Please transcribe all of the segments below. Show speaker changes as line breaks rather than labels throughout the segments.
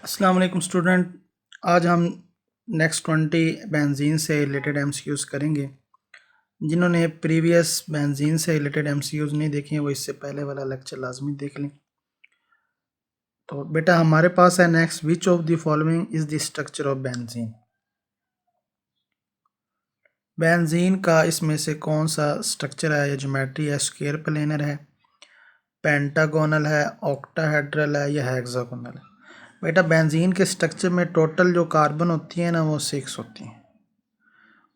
अस्सलाम वालेकुम स्टूडेंट। आज हम नेक्स्ट 20 बेंजीन से रिलेटेड एमसीक्यूज़ करेंगे। जिन्होंने प्रीवियस बेंजीन से रिलेटेड एमसीक्यूज़ नहीं देखे हैं वो इससे पहले वाला लेक्चर लाजमी देख लें। तो बेटा हमारे पास है next, which of the following is the structure of benzene. Benzene का इसमें से कौन सा स्ट्रक्चर है? या ज्योमेट्री है, स्क्वायर प्लेनर है, पेंटागोनल है, ऑक्टाहेड्रल है या हेक्सागोनल है? बेटा बेंजीन के स्ट्रक्चर में टोटल जो कार्बन होती है ना वो 6 होती हैं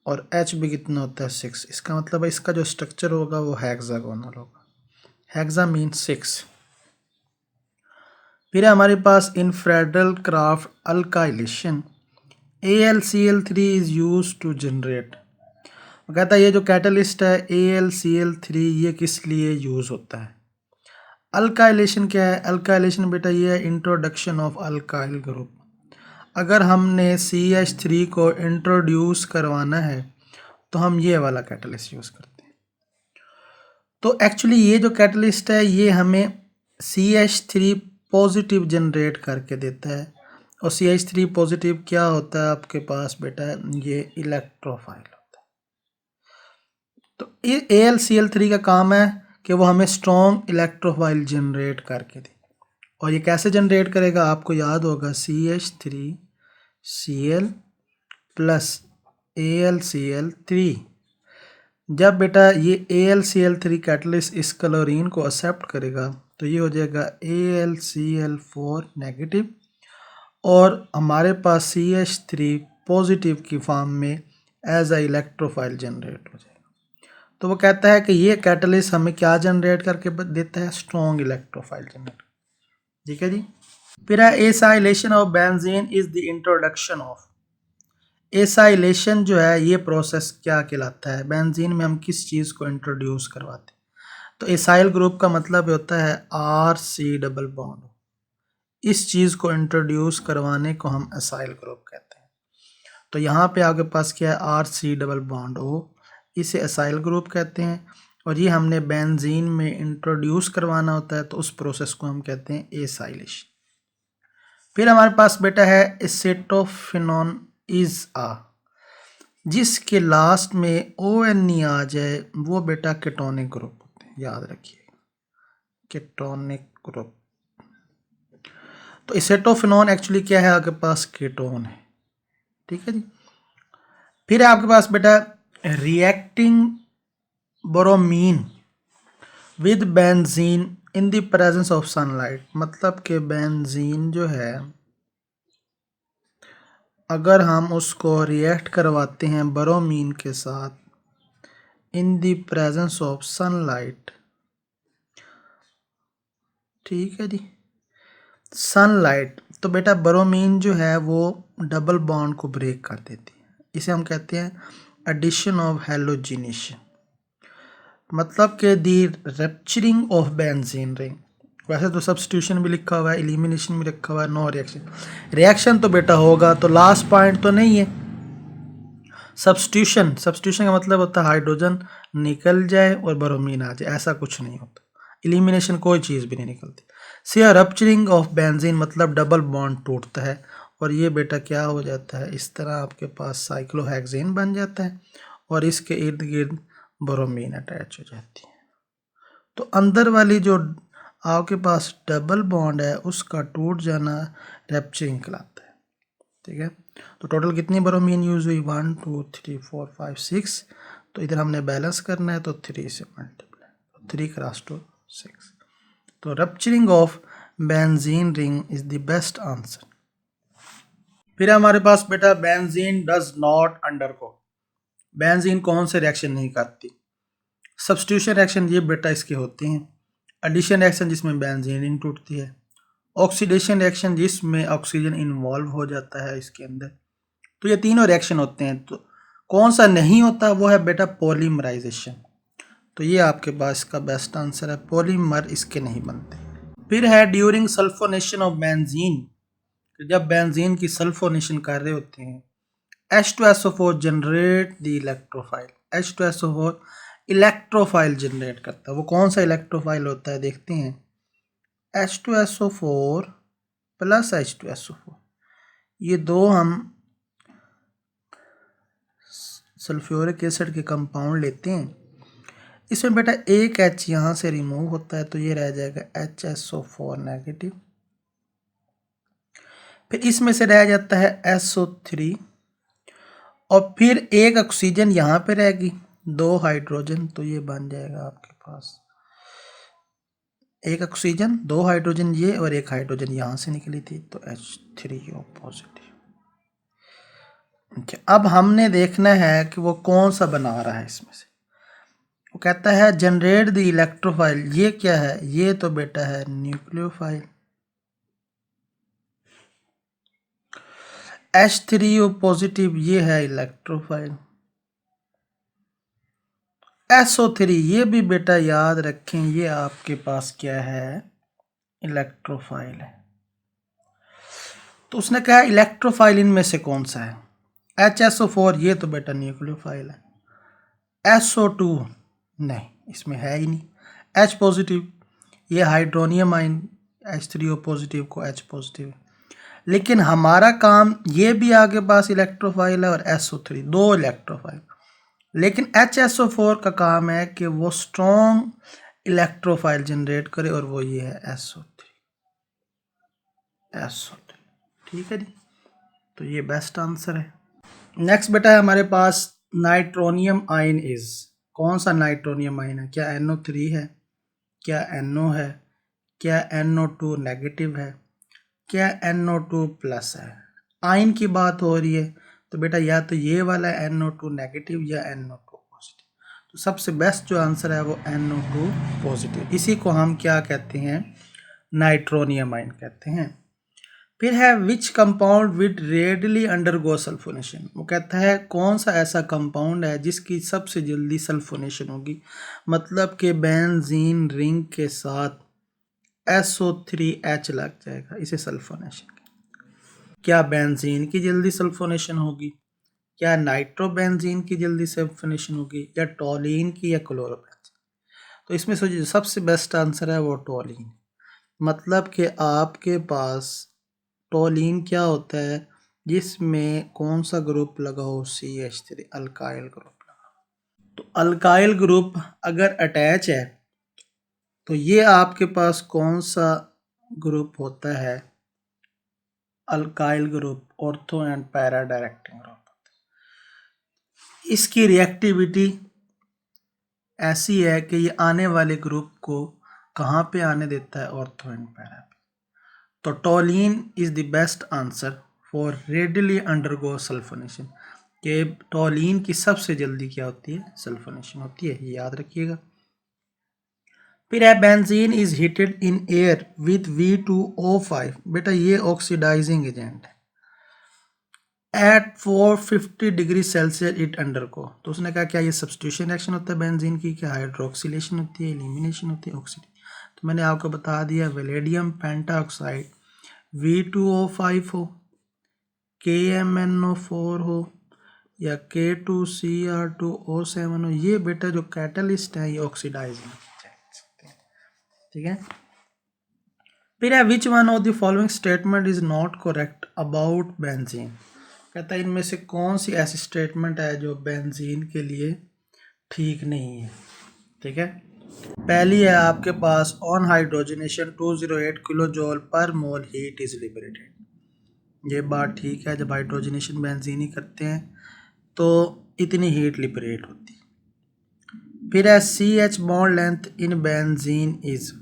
और एच भी कितना होता है 6। इसका मतलब है इसका जो स्ट्रक्चर होगा वो हेक्सागोनल होगा। Hexa mean 6। फिर है हमारे पास इन Friedel Crafts alkylation AlCl3 is use to generate. कहता है ये जो कैटलिस्ट है AlCl3 ये किस लिए यूज होता है? अल्काइलेशन क्या है? अल्काइलेशन बेटा ये है इंट्रोडक्शन ऑफ अल्काइल ग्रुप। अगर हमने CH3 को इंट्रोड्यूस करवाना है तो हम ये वाला कैटलिस्ट यूज़ करते हैं। तो एक्चुअली ये जो कैटलिस्ट है ये हमें CH3 पॉजिटिव जनरेट करके देता है। और CH3 पॉजिटिव क्या होता है आपके पास बेटा? ये इलेक्ट्रोफाइल होता है। तो ये AlCl3 का काम है कि वो हमें स्ट्रॉन्ग इलेक्ट्रोफाइल जनरेट करके दे। और ये कैसे जनरेट करेगा? आपको याद होगा CH3Cl प्लस AlCl3। जब बेटा ये AlCl3 कैटलिस्ट इस क्लोरीन को एक्सेप्ट करेगा तो ये हो जाएगा AlCl4 नेगेटिव और हमारे पास CH3 पॉजिटिव की फॉर्म में एज अ इलेक्ट्रोफाइल जनरेट हो जाएगा। तो वो कहता है कि ये कैटलिस्ट हमें क्या जनरेट करके देता है? Strong electrophile generate. ठीक है जी। फिर है acylation of benzene is the introduction of. Acylation जो है ये प्रोसेस क्या कहलाता है? बेंजीन में हम किस चीज़ को इंट्रोड्यूस करवाते हैं? तो एसाइल ग्रुप का मतलब होता है RC डबल बॉन्ड। इस चीज़ को इंट्रोड्यूस करवाने को हम एसाइल ग्रुप कहते हैं। तो यहाँ पे आपके पास क्या है? RC डबल बॉन्ड O, इसे एसाइल ग्रुप कहते हैं। और ये हमने बेंजीन में इंट्रोड्यूस करवाना होता है तो उस प्रोसेस को हम कहते हैं एसाइलेशन। फिर हमारे पास बेटा है एसेटोफिनॉन इज आ। जिसके लास्ट में ONE आ जाए वो बेटा केटोनिक ग्रुप होते हैं, याद रखिए केटोनिक ग्रुप। तो एसेटोफिनॉन एक्चुअली क्या है? आपके पास कीटोन है। ठीक है जी। फिर है आपके पास बेटा reacting bromine with benzene in the presence of sunlight. मतलब कि बेंजीन जो है अगर हम उसको रिएक्ट करवाते हैं बोरोमीन के साथ इन द प्रेजेंस ऑफ सनलाइट, ठीक है जी, सनलाइट, तो बेटा बोरोमीन जो है वो डबल बॉन्ड को ब्रेक कर देती है। इसे हम कहते हैं एडिशन ऑफ हैलोजिनेशन। मतलब कि दी रप्चरिंग ऑफ बेंजीन रिंग। वैसे तो सब्स्टिट्यूशन भी लिखा हुआ है, एलिमिनेशन भी लिखा हुआ है, नो रिएक्शन। रिएक्शन तो बेटा होगा, तो लास्ट पॉइंट तो नहीं है सब्स्टिट्यूशन। सब्स्टिट्यूशन का मतलब होता है हाइड्रोजन निकल जाए और बोरोमीन आ जाए, ऐसा कुछ नहीं होता। एलिमिनेशन कोई चीज़ भी नहीं निकलती। सी रप्चरिंग ऑफ बेंजीन मतलब डबल बॉन्ड टूटता है और ये बेटा क्या हो जाता है? इस तरह आपके पास साइक्लोहेक्सेन बन जाता है और इसके इर्द गिर्द बोरोमीन अटैच हो जाती है। तो अंदर वाली जो आपके पास डबल बॉन्ड है उसका टूट जाना रप्चरिंग कहलाता है। ठीक है। तो टोटल कितनी बोरोमीन यूज हुई? 1 2 3 4 5 6। तो इधर हमने बैलेंस करना है तो 3 से मल्टीप्लाई, 3 क्रॉस 2 6। तो rupturing of benzene ring is the best answer. फिर हमारे पास बेटा benzene does not undergo. Benzene कौन से रिएक्शन नहीं करती? सब्स्टिट्यूशन रिएक्शन ये बेटा इसके होते हैं, एडिशन रिएक्शन जिसमें बेंजीन रिंग टूटती है, ऑक्सीडेशन रिएक्शन जिसमें ऑक्सीजन इन्वॉल्व हो जाता है इसके अंदर। तो ये तीनों रिएक्शन होते हैं। तो कौन सा नहीं होता? वो है बेटा पॉलीमराइजेशन। तो ये आपके पास इसका बेस्ट आंसर है, पॉलीमर इसके नहीं बनते। फिर है ड्यूरिंग सल्फोनेशन ऑफ बेंजीन। जब बेंजीन की सल्फोनेशन कर रहे होते हैं H2SO4 generate the electrophile. H2SO4 electrophile generate करता है। वो कौन सा इलेक्ट्रोफाइल होता है देखते हैं। H2SO4 plus H2SO4। ये दो हम सल्फ्यूरिक एसिड के कंपाउंड लेते हैं। इसमें बेटा एक H यहाँ से रिमूव होता है तो ये रह जाएगा HSO4 नेगेटिव। फिर इसमें से रह जाता है SO3 और फिर एक ऑक्सीजन यहाँ पे रहेगी, दो हाइड्रोजन, तो ये बन जाएगा आपके पास एक ऑक्सीजन, दो हाइड्रोजन ये और एक हाइड्रोजन यहाँ से निकली थी तो H3O पॉजिटिव। अब हमने देखना है कि वो कौन सा बना रहा है इसमें से। वो कहता है जनरेट द इलेक्ट्रोफाइल। ये क्या है? ये तो बेटा है न्यूक्लियोफाइल। H3O पॉजिटिव ये है इलेक्ट्रोफाइल। SO3 ये भी बेटा याद रखें, ये आपके पास क्या है? इलेक्ट्रोफाइल है। तो उसने कहा इलेक्ट्रोफाइल इनमें से कौन सा है? HSO4 ये तो बेटा न्यूक्लियोफाइल है। SO2 नहीं, इसमें है ही नहीं। H पॉजिटिव ये हाइड्रोनियम आयन, H3O पॉजिटिव को H पॉजिटिव। लेकिन हमारा काम ये भी आगे पास इलेक्ट्रोफाइल है और SO3 दो इलेक्ट्रोफाइल। लेकिन HSO4 का काम है कि वो स्ट्रॉन्ग इलेक्ट्रोफाइल जनरेट करे और वो ये है SO3। ठीक है जी, तो ये बेस्ट आंसर है। नेक्स्ट बेटा है हमारे पास नाइट्रोनियम आयन इज। कौन सा नाइट्रोनियम आयन है? क्या NO3 है? क्या NO है? क्या NO2 नेगेटिव है? क्या NO2 प्लस है? आयन की बात हो रही है तो बेटा या तो ये वाला NO2 नेगेटिव या NO2 पॉजिटिव। तो सबसे बेस्ट जो आंसर है वो NO2 पॉजिटिव। इसी को हम क्या कहते हैं? नाइट्रोनियम आयन कहते हैं। फिर है which compound with readily undergo sulphonation. वो कहता है कौन सा ऐसा कंपाउंड है जिसकी सबसे जल्दी सल्फोनेशन होगी, मतलब कि बेंजीन रिंग के साथ SO3H लग जाएगा, इसे सल्फोनेशन। क्या बेंजीन की जल्दी सल्फोनेशन होगी? क्या नाइट्रोबेंजीन की जल्दी सल्फोनेशन होगी? या टोलीन की या क्लोरोबेंजीन? तो इसमें से जो सबसे बेस्ट आंसर है वो टोलीन। मतलब कि आपके पास टोलीन क्या होता है? जिसमें कौन सा ग्रुप लगा हो? CH3 अल्काइल ग्रुप लगा। तो अल्काइल ग्रुप अगर अटैच है तो ये आपके पास कौन सा ग्रुप होता है? Alkyl group, ortho and para directing group. इसकी रिएक्टिविटी ऐसी है कि ये आने वाले ग्रुप को कहाँ पे आने देता है? ऑर्थो एंड पैरा पे। तो toluene is the best answer for readily undergo sulphonation. कि टोलीन की सबसे जल्दी क्या होती है? सल्फोनेशन होती है, ये याद रखिएगा। फिर है benzene is heated in air with V2O5। बेटा ये ऑक्सीडाइजिंग एजेंट है। At 450 degree Celsius it undergo. तो उसने कहा क्या ये सब्स्टिट्यूशन रिएक्शन होता है बेंजीन की? क्या हाइड्रोक्सिलेशन होती है? एलिमिनेशन होती है? ऑक्सीडेशन। तो मैंने आपको बता दिया वेलेडियम पेंटाऑक्साइड V2O5 हो, KMnO4 हो या K2Cr2O7 हो, ये बेटा जो कैटलिस्ट है ये ऑक्सीडाइजिंग। ठीक है। फिर है which one of the following statement is not correct about benzene. कहता है इनमें से कौन सी ऐसी स्टेटमेंट है जो बेंजीन के लिए ठीक नहीं है। ठीक है। पहली है आपके पास ऑन हाइड्रोजनेशन 208 किलो जॉल पर मोल हीट इज लिबरेटेड। ये बात ठीक है, जब हाइड्रोजनेशन बेंजीन ही करते हैं तो इतनी हीट लिबरेट होती है। फिर है CH bond length in benzene is.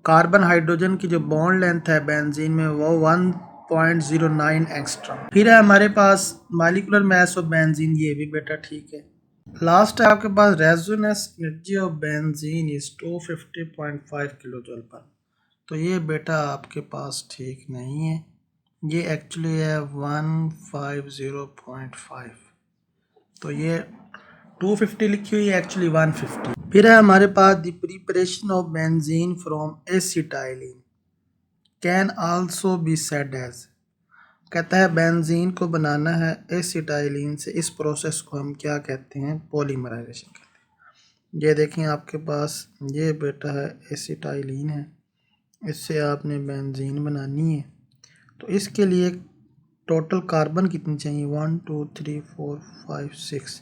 Carbon hydrogen की जो बॉन्ड लेंथ है बेंजीन में वो 1.09 एक्स्ट्रा। फिर है हमारे पास मॉलिक्यूलर मास ऑफ बेंजीन, ये भी बेटा ठीक है। लास्ट है आपके पास resonance energy of benzene is 250.5 kilo joule per. तो ये बेटा आपके पास ठीक नहीं है, ये एक्चुअली है 150.5। तो ये 250 लिखी हुई है, एक्चुअली 150। फिर है हमारे पास the preparation of benzene from acetylene can also be said as. कहता है बेंजीन को बनाना है एसिटाइलिन से, इस प्रोसेस को हम क्या कहते हैं? पॉलीमराइजेशन कहते हैं। ये देखें आपके पास ये बेटा है एसिटाइलिन है, इससे आपने बेंजीन बनानी है। तो इसके लिए टोटल कार्बन कितनी चाहिए, 1 2 3 4 5 6।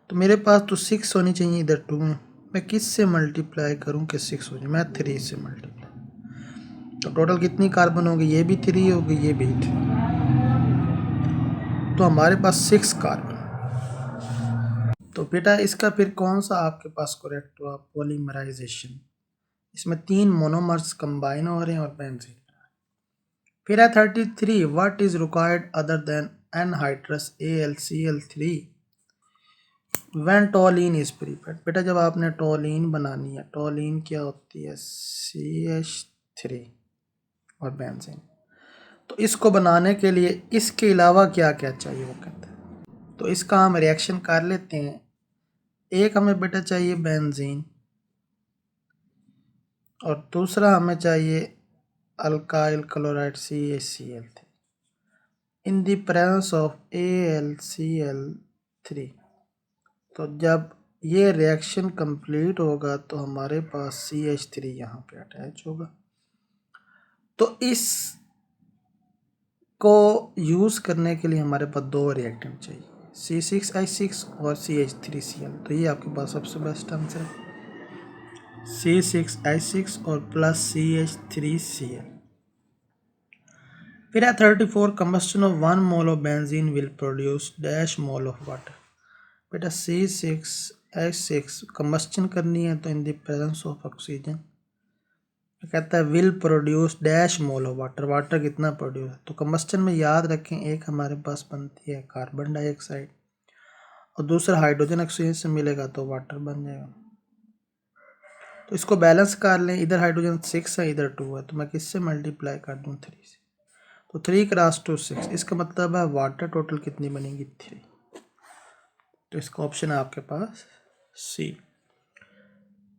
तो मेरे पास तो 6 होनी चाहिए, इधर 2 है। मैं किस से मल्टीप्लाई करूं कि 6 हो जाए, मैं 3 से मल्टीप्लाई। तो टोटल कितनी कार्बन होगी, ये भी 3 होगी, ये भी 3। तो हमारे पास 6 कार्बन। तो बेटा इसका फिर कौन सा आपके पास करेक्ट हुआ, पॉलीमराइजेशन। इसमें 3 मोनोमर्स कंबाइन हो रहे हैं और बेंजीन। फिर है 33, what is required other than anhydrous AlCl3 when टोलीन is prepared. बेटा जब आपने टोलीन बनानी है, टोलीन क्या होती है, CH3 और बेंजीन। तो इसको बनाने के लिए इसके अलावा क्या क्या चाहिए वो कहते हैं। तो इसका हम रिएक्शन कर लेते हैं। एक हमें बेटा चाहिए बेंजीन, और दूसरा हमें चाहिए alkyl chloride CaCl3 in the presence of AlCl3। तो जब ये रिएक्शन कंप्लीट होगा तो हमारे पास CH3 यहाँ पे अटैच होगा। तो इस को यूज़ करने के लिए हमारे पास 2 रिएक्टेंट चाहिए, C6H6 और CH3Cl। तो ये आपके पास सबसे बेस्ट आंसर है, C6H6 और प्लस CH3Cl। फिर है 34, combustion of 1 mole of benzene will produce dash mole of water। बेटा C6H6 combustion करनी है तो इन द प्रेजेंस ऑफ ऑक्सीजन कहता है will produce dash mole of water. Water कितना प्रोड्यूस, तो कम्बस्टन में याद रखें एक हमारे पास बनती है कार्बन डाइऑक्साइड और दूसरा हाइड्रोजन ऑक्सीजन से मिलेगा तो वाटर बन जाएगा। तो इसको बैलेंस कर लें, इधर हाइड्रोजन 6 है, इधर 2 है, तो मैं किससे मल्टीप्लाई कर दूं, 3 से। तो 3 क्रॉस 2 6, इसका मतलब है वाटर टोटल कितनी बनेगी, 3। तो इसका ऑप्शन है आपके पास सी।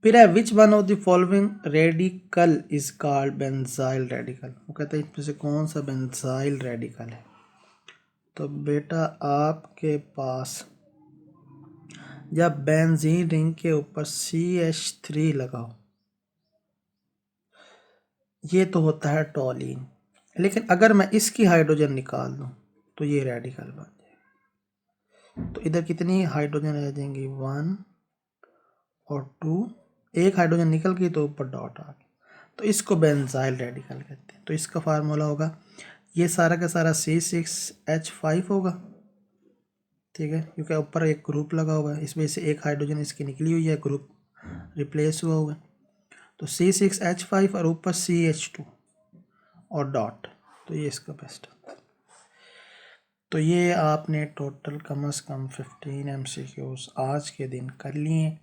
फिर है which one of the following radical is called benzyl radical. वो कहते हैं इसमें से कौन सा बेंजाइल रेडिकल है। तो बेटा आपके पास जब बेंजीन रिंग के ऊपर CH3 लगाओ, ये तो होता है टोलीन, लेकिन अगर मैं इसकी हाइड्रोजन निकाल दूं तो ये रेडिकल बन जाए। तो इधर कितनी हाइड्रोजन रह जाएंगी, 1 और 2, एक हाइड्रोजन निकल गई तो ऊपर डॉट आ गया। तो इसको बेंजाइल रेडिकल कहते हैं। तो इसका फार्मूला होगा, ये सारा का सारा C6H5 होगा, ठीक है, क्योंकि ऊपर एक ग्रुप लगा हुआ है, इस वजह से एक हाइड्रोजन इसकी निकली हुई है, ग्रुप रिप्लेस हुआ हुआ है। तो C6H5 और ऊपर CH2 और डॉट, तो ये इसका बेस्ट है। तो ये आपने टोटल कम से कम 15 MCQs आज के दिन कर लिए।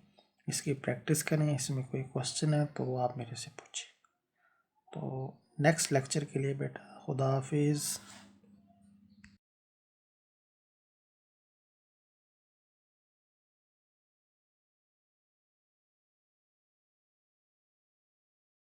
इसकी प्रैक्टिस करें, इसमें कोई क्वेश्चन है तो आप मेरे से पूछें। तो नेक्स्ट लेक्चर के लिए बेटा खुदा हाफिज़।